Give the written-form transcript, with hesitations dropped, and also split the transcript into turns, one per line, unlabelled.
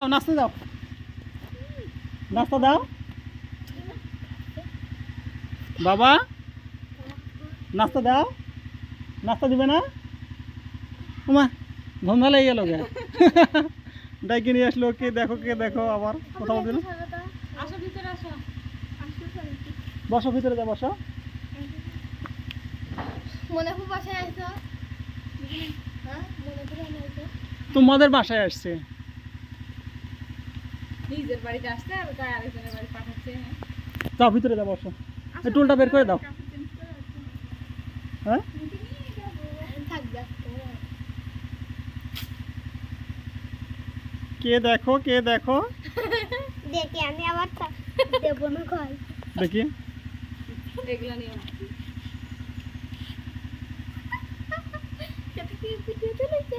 নাস্তা দাও, নাস্তা দাও বাবা, নাস্তা দাও। নাস্তা দিবে না? ওমা ধন্দা লেগে গেল গে। ডাইকে নিয়ে আসলো, কে দেখো কে দেখো, আবার কথা বলছিল। বসো ভিতরে, যা বসো। তোমাদের বাসায় আসছে,
নিজের বাড়িতে আসছে আর আরেকজনের বাড়ি পাঠাচ্ছে।
যাও ভিতরে যা বসো। এই টুলটা বের করে দাও। হ্যাঁ কে দেখো কে দেখো,
দেখি আমি আবার দেবো না কল।
দেখি
এগুলা নিয়ে
কি ভিডিও চলেছে।